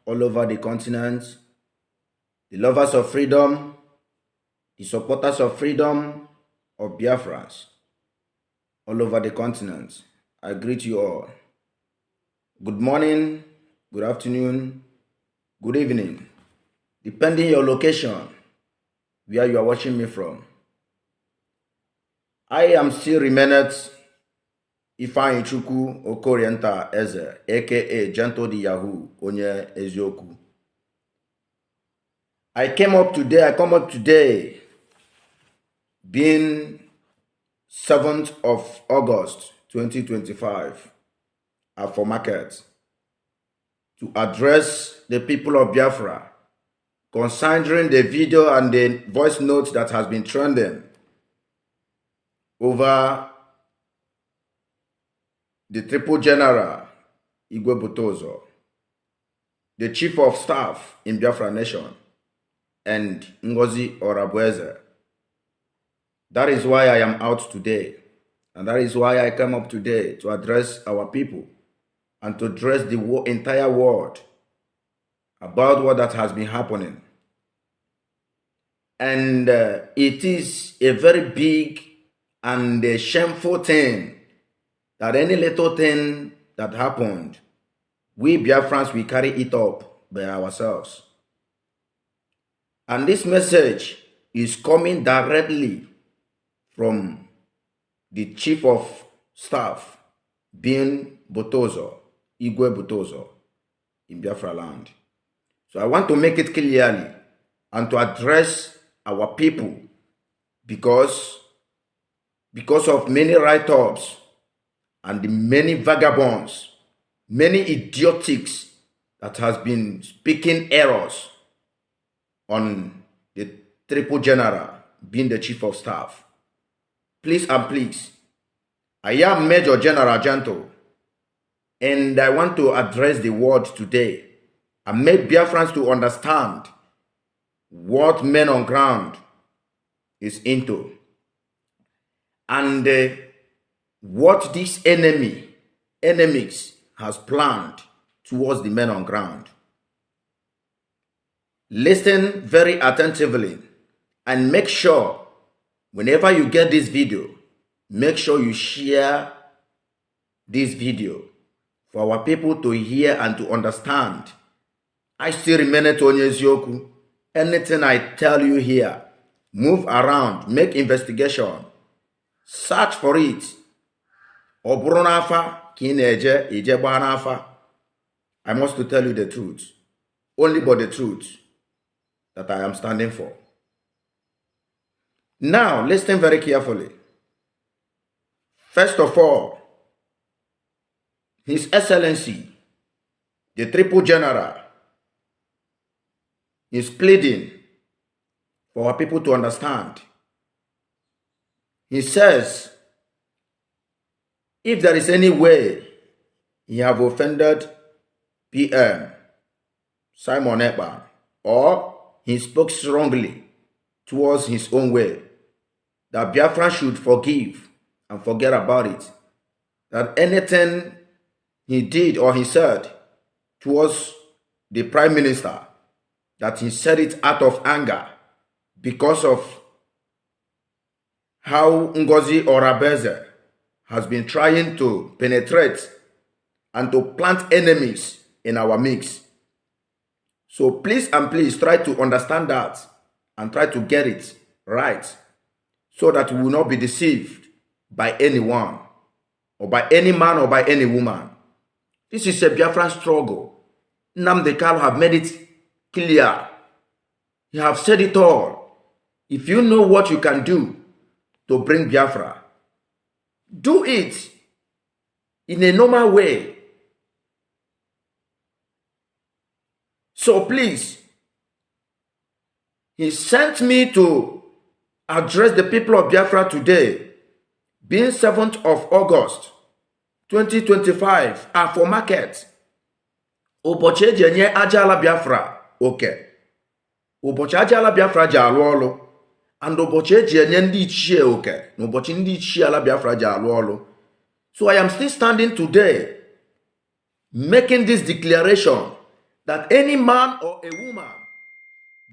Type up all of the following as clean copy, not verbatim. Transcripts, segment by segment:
all over the continent, the lovers of freedom, the supporters of freedom, of Biafrans, all over the continent. I greet you all. Good morning, good afternoon, good evening, depending your location, where you are watching me from. I am still remaining Ifeanyi Chukwu Okorienta Eze, aka Gentle the Yahoo, Onye Ezioku. I come up today, being 7th of August 2025, at market, to address the people of Biafra concerning the video and the voice notes that has been trending over the Triple General Igwe Butozo, the Chief of Staff in Biafra Nation, and Ngozi Orabueze. That is why I am out today, and that is why I come up today to address our people and to address the entire world about what that has been happening. And it is a very big and a shameful thing that any little thing that happened, we Biafrans, we carry it up by ourselves. And this message is coming directly from the Chief of Staff, being Butozo, Igwe Butozo, in Biafra land. So I want to make it clearly and to address our people because of many write-ups and the many vagabonds, many idiotics that has been speaking errors on the Triple General being the Chief of Staff. Please and please, I am Major General Gentle, and I want to address the world today and make Biafrans to understand what men on ground is into and what this enemies has planned towards the men on ground. Listen very attentively and make sure whenever you get this video, make sure you share this video for our people to hear and to understand. I still remain to Onyesioku. Anything I tell you here, move around, make investigation, search for it. Obrunafa kineje ijebanafa. I must to tell you the truth, only but the truth that I am standing for. Now, listen very carefully. First of all, His Excellency, the Triple General, is pleading for our people to understand. He says, if there is any way he have offended PM Simon Ekpa, or he spoke strongly towards his own way, that Biafra should forgive and forget about it. That anything he did or he said towards the Prime Minister, that he said it out of anger because of how Ngozi Orabueze has been trying to penetrate and to plant enemies in our mix. So please and please try to understand that and try to get it right so that we will not be deceived by anyone or by any man or by any woman. This is a Biafran struggle. Nnamdi Kanu have made it clear. He have said it all. If you know what you can do to bring Biafra, do it in a normal way. So please, he sent me to address the people of Biafra today, being 7th of August 2025, for market. Ụbọchị eji enye aja ala Biafra oke. Ụbọchị aja ala Biafra ji alụ ọlụ. And ụbọchị eji enye ndị ichie oke. Na ụbọchị ndị ichie ala Biafra ji alụ ọlụ. So I am still standing today, making this declaration that any man or a woman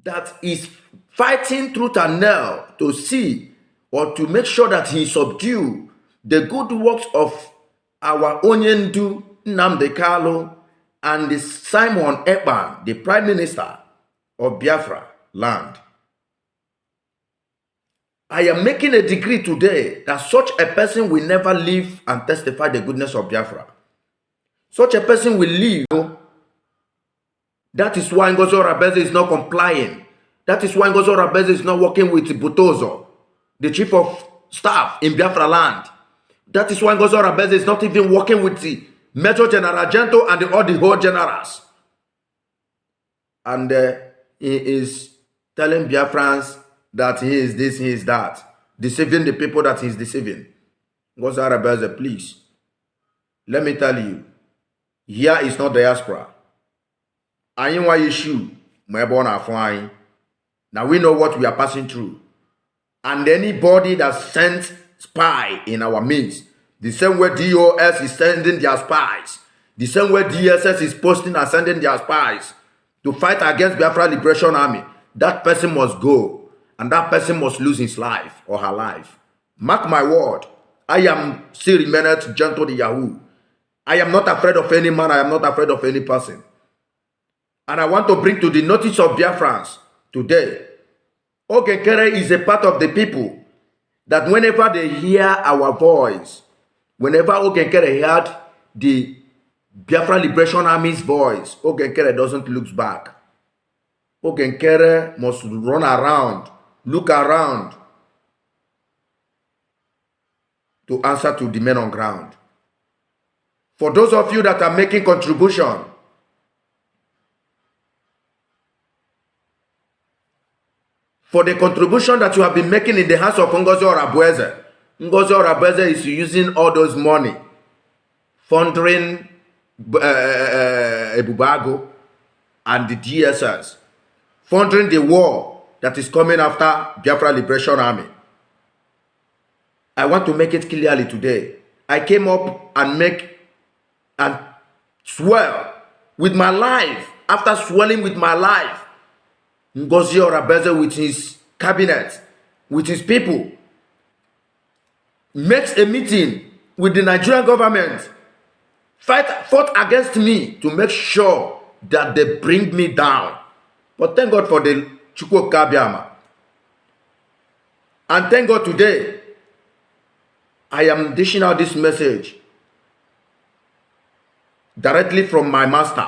that is fighting tooth and nail to see or to make sure that he subdue the good works of our Onyendu Nnamdi Kanu and the Simon Ekpan, the Prime Minister of Biafra land. I am making a decree today that such a person will never live and testify the goodness of Biafra. Such a person will live. That is why Ngozi Oronebeze is not complying. That is why Ngozi Oronebeze is not working with Butozo, the chief of staff in Biafra land. That is why Ngozi Oronebeze is not even working with the Major General Gento and all the whole generals. And he is telling Biafrans that he is this, he is that, deceiving the people that he is deceiving. Ngozi Oronebeze, please, let me tell you, here is not diaspora. Now we know what we are passing through. And anybody that sends spy in our midst, the same way DOS is sending their spies, the same way DSS is posting and sending their spies to fight against Biafra Liberation Army, that person must go. And that person must lose his life or her life. Mark my word, I am still remaining gentle to Yahoo. I am not afraid of any man, I am not afraid of any person. And I want to bring to the notice of Biafrans today, Ogenkere is a part of the people that whenever they hear our voice, whenever Ogenkere heard the Biafra Liberation Army's voice, Ogenkere doesn't look back. Ogenkere must run around, look around to answer to the men on ground. For those of you that are making contribution, for the contribution that you have been making in the hands of Ngozi Oronebeze, Ngozi Oronebeze is using all those money, funding Ebubago and the DSS, funding the war that is coming after Biafra Liberation Army. I want to make it clearly today. I came up and swear with my life. After swearing with my life, Ngozi Oronebeze with his cabinet, with his people, makes a meeting with the Nigerian government, fought against me to make sure that they bring me down. But thank God for the Chukwu Kabiama. And thank God today, I am dishing out this message directly from my master,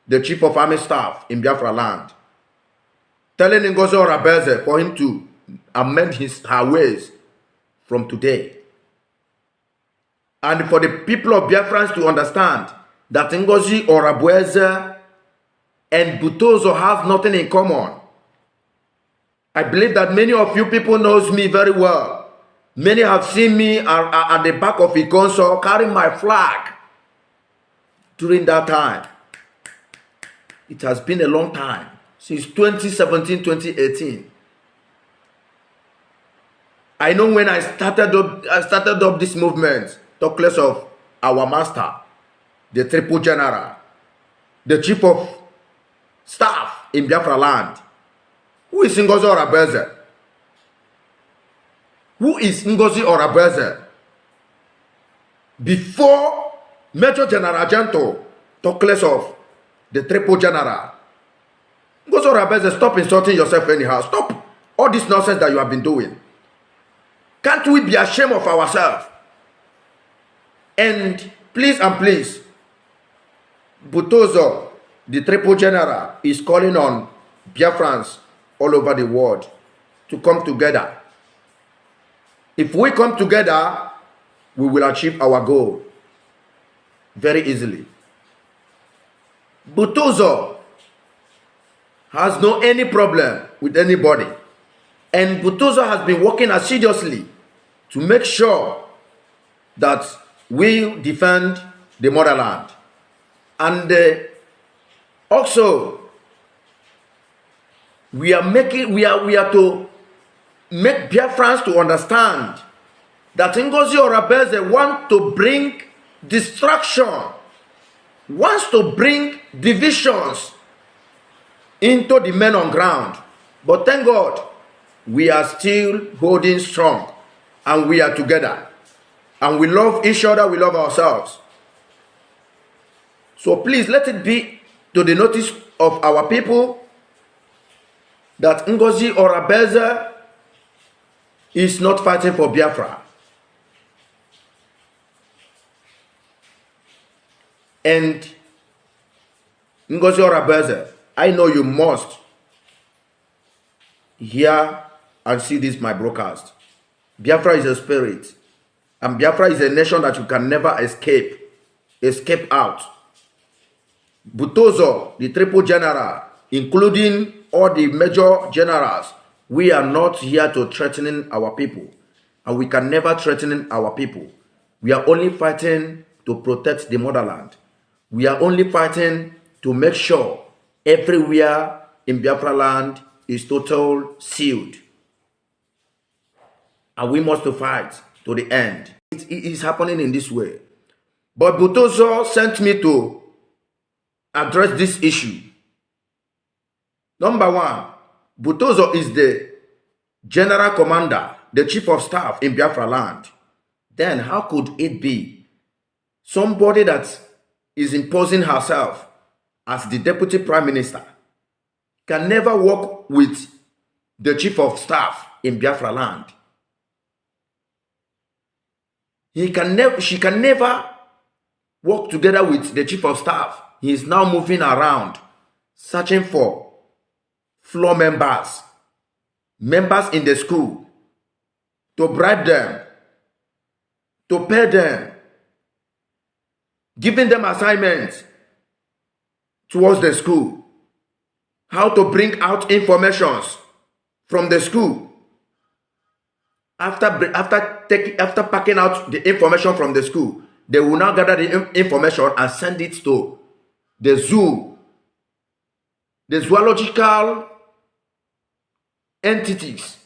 the Chief of Army Staff in Biafra land, telling Ngozi Oronebeze for him to amend her ways from today. And for the people of Biafrans to understand that Ngozi Oronebeze and Butozo have nothing in common. I believe that many of you people knows me very well. Many have seen me at the back of Ikonso carrying my flag during that time. It has been a long time, since 2017, 2018. I know when I started up this movement, talk less of our master, the Triple General, the Chief of Staff in Biafra land. Who is Ngozi Oronebeze? Who is Ngozi Oronebeze? Before Major General Gento, talk less of the Triple General. Ngozi Oronebeze, stop insulting yourself anyhow. Stop all this nonsense that you have been doing. Can't we be ashamed of ourselves? And please, Butozo, the Triple General, is calling on Biafrans all over the world to come together. If we come together, we will achieve our goal very easily. Butozo has no any problem with anybody. And Butozo has been working assiduously to make sure that we defend the motherland. And also, we are to make Biafrans to understand that Ngozi Oronebeze want to bring destruction, wants to bring divisions into the men on ground. But thank God, we are still holding strong and we are together. And we love each other, we love ourselves. So please let it be to the notice of our people that Ngozi Obinze is not fighting for Biafra. And Ngozi Obinze, I know you must hear and see this my broadcast. Biafra is a spirit, and Biafra is a nation that you can never escape out. Butozo, the triple general, including all the major generals, we are not here to threaten our people, and we can never threaten our people. We are only fighting to protect the motherland. We are only fighting to make sure everywhere in Biafra land is total sealed. And we must fight to the end. It is happening in this way. But Butozo sent me to address this issue. Number one, Butozo is the general commander, the chief of staff in Biafra land. Then how could it be somebody that is imposing herself as the deputy prime minister can never work with the chief of staff in Biafra land? She can never work together with the chief of staff. He is now moving around, searching for floor members in the school, to bribe them, to pay them, giving them assignments towards the school, how to bring out informations from the school. After packing out the information from the school, they will now gather the information and send it to the zoo, the zoological entities.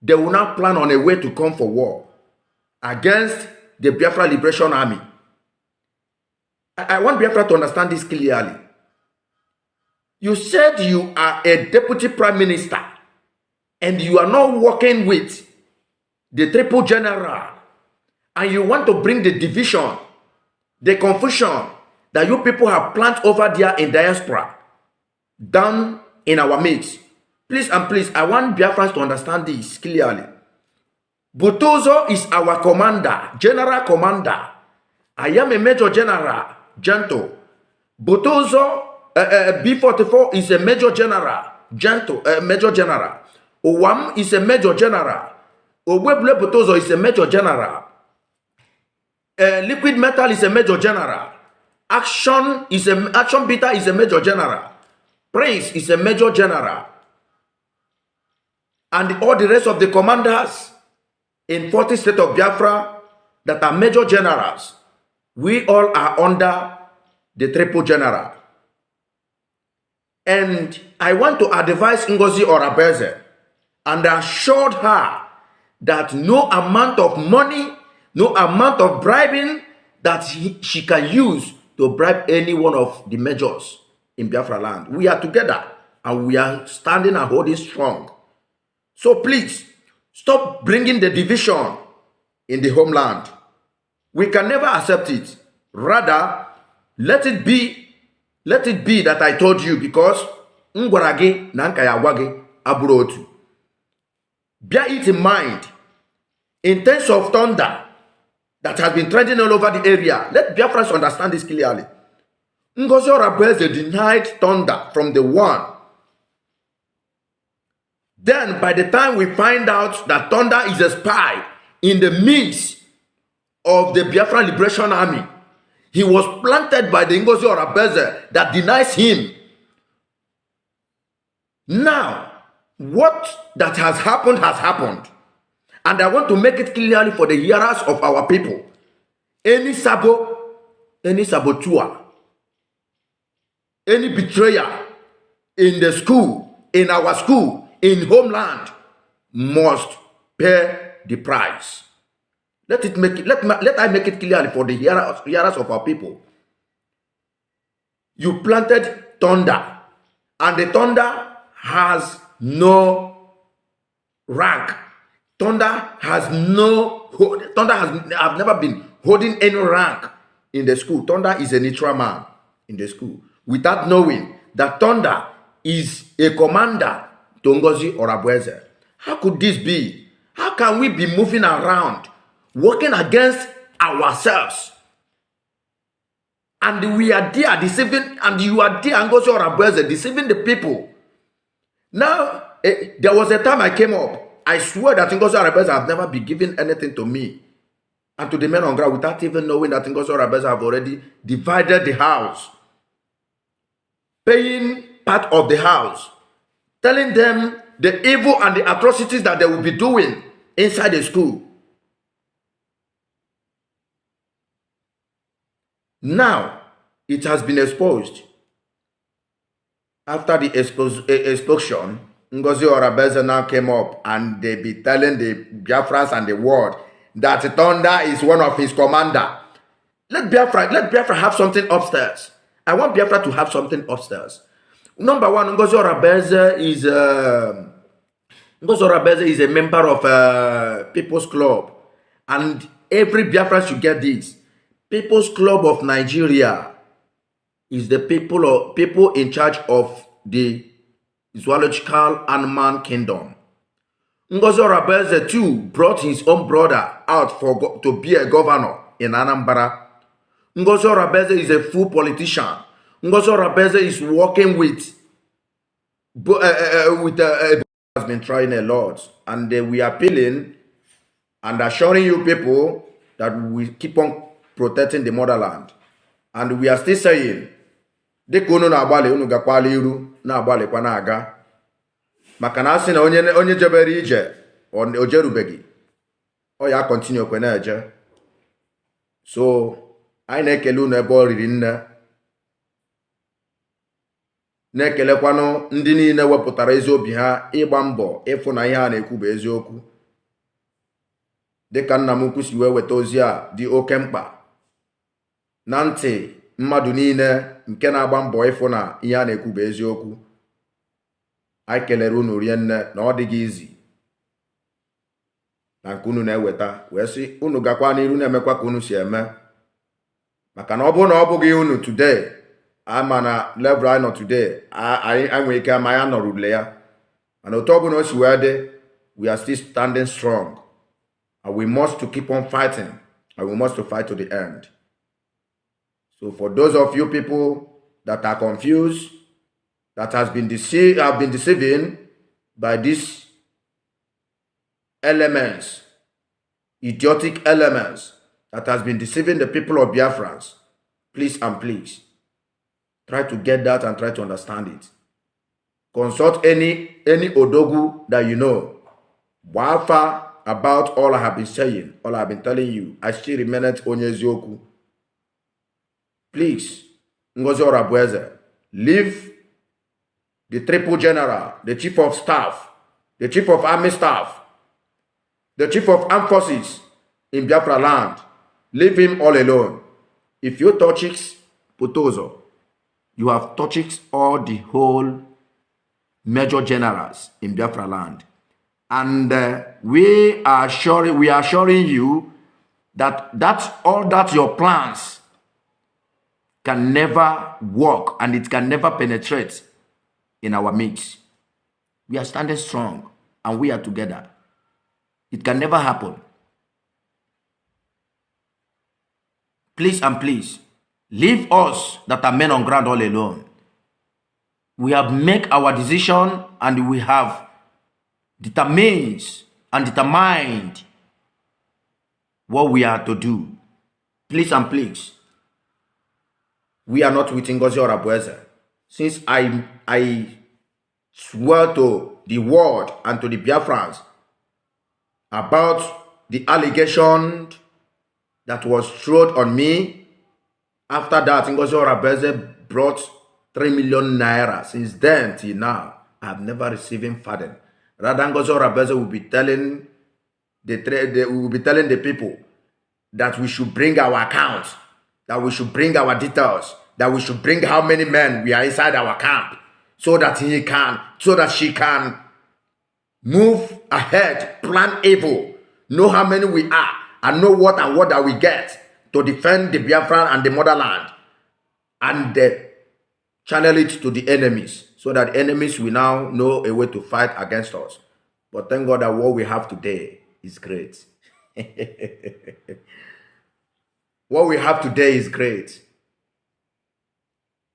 They will now plan on a way to come for war against the Biafra Liberation Army. I want Biafra to understand this clearly. You said you are a deputy prime minister and you are not working with the triple general, and you want to bring the division, the confusion that you people have planned over there in diaspora down in our midst. Please and please, I want Biafrans to understand this clearly. Butozo is our commander, general commander. I am a major general, gentle. Butozo, B44 is a major general, gentle, major general. Owam is a major general. Oweble Butozo is a major general. Liquid metal is a major general. Action Beta is a major general. Prince is a major general. And all the rest of the commanders in 40 state of Biafra that are major generals, we all are under the triple general. And I want to advise Ngozi Obinze and assured her that no amount of money, no amount of bribing that she can use to bribe any one of the majors in Biafra land. We are together and we are standing and holding strong. So please, stop bringing the division in the homeland. We can never accept it. Rather, let it be that I told you, because ngwarage na nkayawage aburotu. Bear it in mind. In terms of thunder that has been trending all over the area, let Biafrans understand this clearly. Ngozi Obinze denied thunder from the one. Then, by the time we find out that thunder is a spy in the midst of the Biafra Liberation Army, he was planted by the Ngozi Obinze that denies him. Now, what that has happened has happened. And I want to make it clearly for the hearers of our people. Any saboteur, any betrayer in the school, in our school, in homeland, must pay the price. Let I make it clearly for the hearers of our people. You planted thunder, and the thunder has no rank. Thunder has I've never been holding any rank in the school. Thunder is a neutral man in the school, without knowing that Thunder is a commander to Ngozi or Obinze. How could this be? How can we be moving around, working against ourselves? And we are there deceiving, and you are there, Ngozi or Obinze, deceiving the people. Now, there was a time I came up. I swear that Ngozi or Obinze have never been giving anything to me and to the men on ground without even knowing that Ngozi or Obinze have already divided the house, paying part of the house, telling them the evil and the atrocities that they will be doing inside the school. Now, it has been exposed. After the explosion, Ngozi or Obinze now came up and they be telling the Biafrans and the world that Thunder is one of his commander. Let Biafra have something upstairs. I want Biafra to have something upstairs. Number one, Ngozi or Obinze is a member of People's Club, and every Biafra should get this. People's Club of Nigeria is the people in charge of the zoological animal kingdom. Ngozi or Obinze too brought his own brother out to be a governor in Anambra. Ngozi or Obinze is a full politician. Ngozi or Obinze is working with has been trying a lot, and we are appealing and assuring you people that we keep on protecting the motherland, and we are still saying dịka unu na-agbalị, unu gakwala iru na-agbalịkwa na-aga, maka na asị na onye jebere ije o jerubeghị, ọ ya continue kwe na-eje. So anyị na-ekele unu ebe ọ riri nne, na-ekelekwanụ ndị niile wepụtara ezi obi ha ịgba mbọ ịfụ na ihe a na-ekwu bụ eziokwu. Dịka nna m ukwu si wee weta ozi a dị oke mkpa na ntị mmadụ niile nke na-agba mbọ ịfụ na ihe a na-ekwu bụ eziokwu. Anyị kelere unu rie nne na ọ dịghị izi na nke unu na-eweta, wee sị unu gakwa n'iru na-emekwa ka unu si eme, maka na ọ bụrụ na ọ bụghị unu today, ama na level I nọ today, anyị nwere ike ama ya nọrụle ya, mana otu ọ bụla o si wee dị, we are still standing strong, and we must to keep on fighting, and we must to fight to the end. So for those of you people that are confused, that have been deceiving by these elements, idiotic elements that has been deceiving the people of Biafrans, please and please try to get that and try to understand it. Consult any Odogu that you know. Bafra about all I have been saying, all I have been telling you. I still remain Onyeziokwu. Please, Ngozi or Obinze, leave the triple general, the chief of staff, the chief of army staff, the chief of armed forces in Biafra land. Leave him all alone. If you touch Potozo, you have touched all the whole major generals in Bafra land. And we are assuring you that all that your plans can never work, and it can never penetrate in our midst. We are standing strong and we are together. It can never happen. Please and please, leave us that are men on ground all alone. We have made our decision, and we have determined what we are to do. Please and please, we are not with Ngozi or Obinze. Since I swear to the world and to the Biafrans about the allegation that was thrown on me. After that, Ngozi or Obinze brought 3 million naira. Since then till now, I have never received him pardon. Rather, Ngozi or Obinze will be telling the people that we should bring our accounts, that we should bring our details, that we should bring how many men we are inside our camp so that she can move ahead, plan evil, know how many we are, and know what that we get to defend the Biafran and the motherland, and channel it to the enemies, so that enemies will now know a way to fight against us. But thank God that what we have today is great. What we have today is great.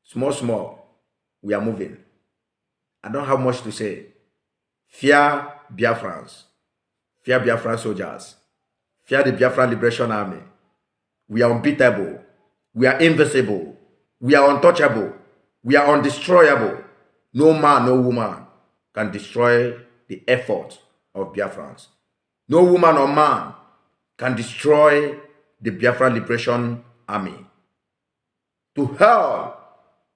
Small, we are moving. I don't have much to say. Fear Biafrans. Fear Biafran soldiers. Fear the Biafran Liberation Army. We are unbeatable. We are invisible. We are untouchable. We are undestroyable. No man, no woman can destroy the effort of Biafrans. No woman or man can destroy the Biafran Liberation Army. To hell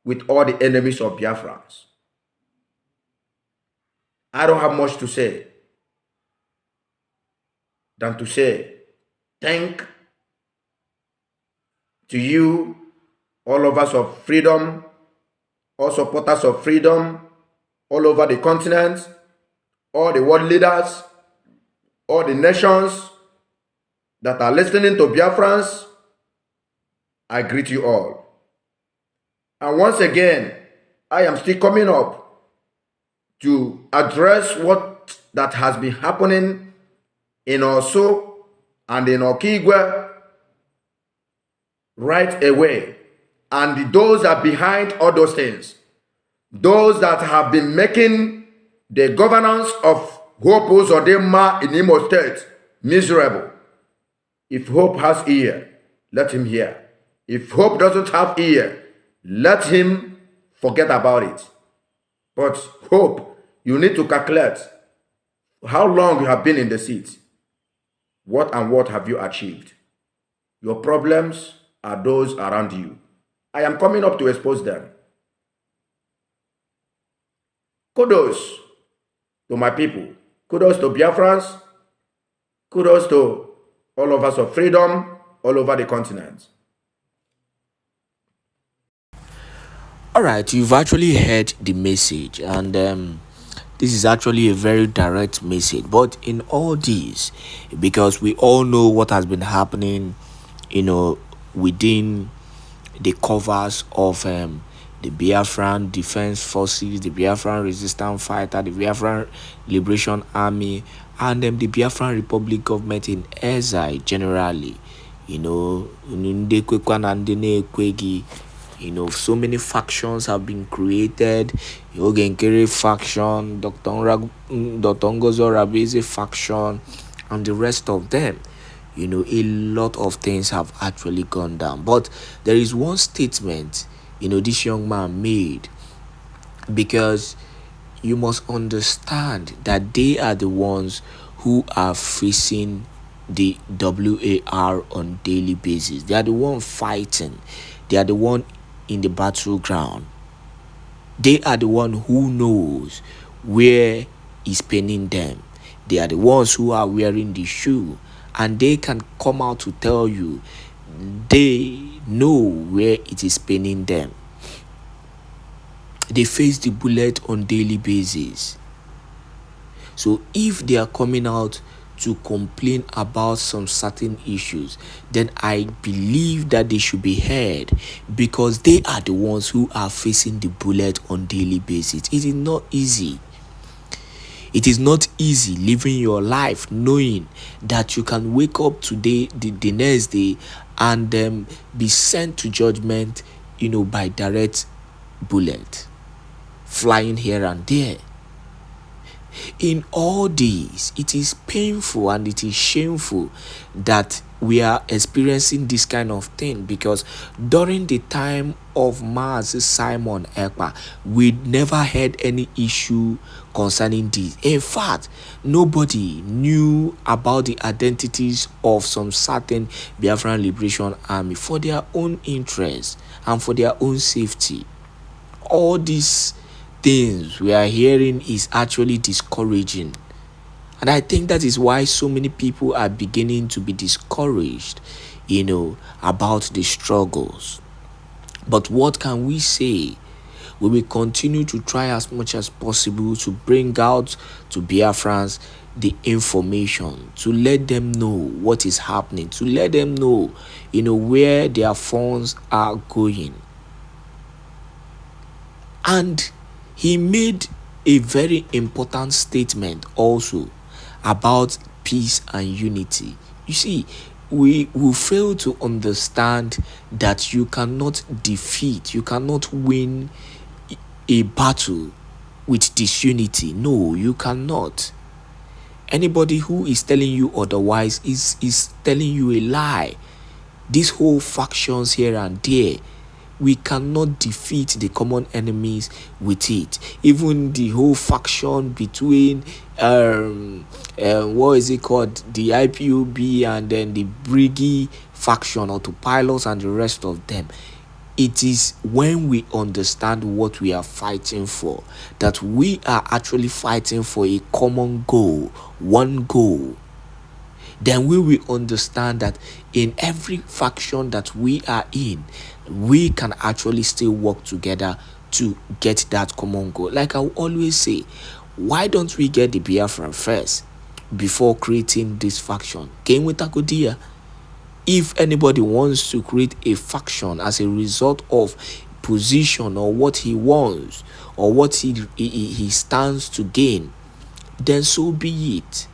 with all the enemies of Biafrans. I don't have much to say than to say thank to you, all lovers of freedom, all supporters of freedom, all over the continent, all the world leaders, all the nations that are listening to Biafrans. I greet you all. And once again, I am still coming up to address what that has been happening in Osu and in Okigwe right away. And those are behind all those things. Those that have been making the governance of Hope Uzodinma in Imo State miserable. If Hope has ear, let him hear. If Hope doesn't have ear, let him forget about it. But Hope, you need to calculate how long you have been in the seat. What have you achieved? Your problems are those around you. I am coming up to expose them. Kudos to my people. Kudos to Biafrans. Kudos to all of us of freedom all over the continent. All right, you've actually heard the message, and this is actually a very direct message. But in all this, because we all know what has been happening, within the covers of the Biafran Defense Forces, the Biafran Resistance Fighter, the Biafran Liberation Army, and the Biafran Republic government in exile generally. So many factions have been created. Yogenkere faction, Dr. Ngozo Rabeze faction, and the rest of them. A lot of things have actually gone down. But there is one statement, this young man made, because you must understand that they are the ones who are facing the WAR on daily basis. They are the one fighting. They are the one in the battleground. They are the one who knows where is paining them. They are the ones who are wearing the shoe, and they can come out to tell you they know where it is paining them. They face the bullet on daily basis. So if they are coming out to complain about some certain issues, then I believe that they should be heard, because they are the ones who are facing the bullet on daily basis. It is not easy. It is not easy living your life knowing that you can wake up today, the next day, and be sent to judgment, by direct bullet flying here and there. In all this, it is painful and it is shameful that we are experiencing this kind of thing, because during the time of Mazi Simon Ekpa, we never had any issue concerning this. In fact, nobody knew about the identities of some certain Biafran Liberation Army for their own interests and for their own safety. All these things we are hearing is actually discouraging. And I think that is why so many people are beginning to be discouraged, about the struggles. But what can we say? We will continue to try as much as possible to bring out to Biafrans the information, to let them know what is happening, to let them know, where their funds are going. And he made a very important statement also about peace and unity. You see, we will fail to understand that you cannot win a battle with disunity. No, you cannot. Anybody who is telling you otherwise is telling you a lie. These whole factions here and there, we cannot defeat the common enemies with it. Even the whole faction between what is it called, the IPOB and then the Briggy faction, autopilots and the rest of them. It is when we understand what we are fighting for that we are actually fighting for a common goal, one goal. Then we will understand that in every faction that we are in, we can actually still work together to get that common goal. Like I will always say, why don't we get the Biafra first before creating this faction? Came with Agodia. If anybody wants to create a faction as a result of position or what he wants or what he stands to gain, then so be it.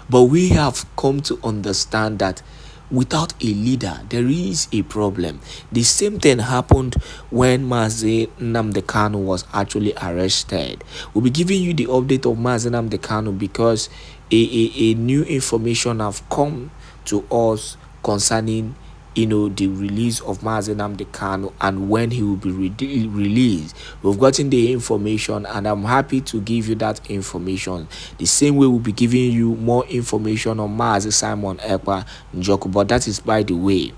But we have come to understand that without a leader, there is a problem. The same thing happened when Mazi Nnamdi Kanu was actually arrested. We'll be giving you the update of Mazi Nnamdi Kanu because a new information have come to us concerning the release of Mazi Nnamdi Kanu and when he will be released. We've gotten the information and I'm happy to give you that information. The same way we'll be giving you more information on Mazi Simon Ekpa Njoku, but that is by the way.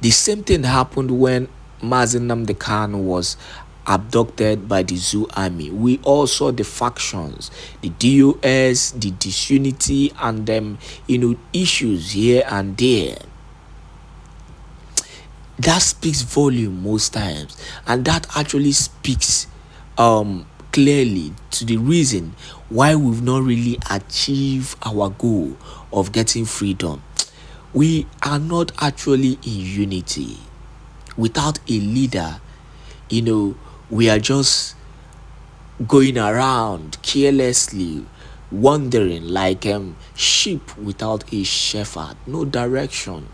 The same thing happened when Mazi Nnamdi Kanu was abducted by the Zoo Army. We all saw the factions, the DOS, the disunity, and issues here and there. That speaks volume most times, and that actually speaks clearly to the reason why we've not really achieved our goal of getting freedom. We are not actually in unity. Without a leader, we are just going around carelessly, wandering like sheep without a shepherd, no direction.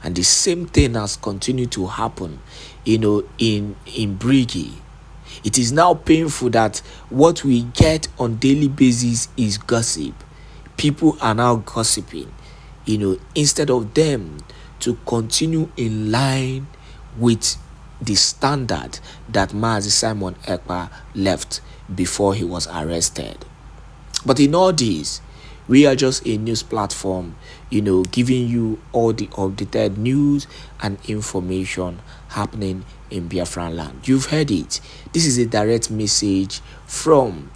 And the same thing has continued to happen, in Briggy. It is now painful that what we get on daily basis is gossip. People are now gossiping, instead of them to continue in line with the standard that Mazi Simon Ekpa left before he was arrested. But in all this, we are just a news platform, giving you all the updated news and information happening in Biafran land. You've heard it. This is a direct message from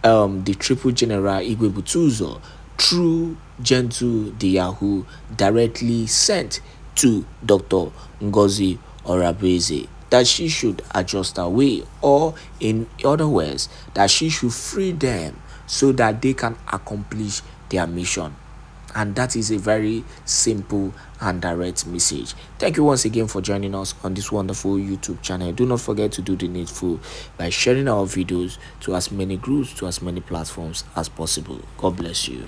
the Triple General Igwe Butuzo through Gentle the Yahoo, directly sent to Dr. Ngozi Obinze, that she should adjust her way, or in other words, that she should free them so that they can accomplish their mission. And that is a very simple and direct message. Thank you once again for joining us on this wonderful YouTube channel. Do not forget to do the needful by sharing our videos to as many groups, to as many platforms as possible. God bless you.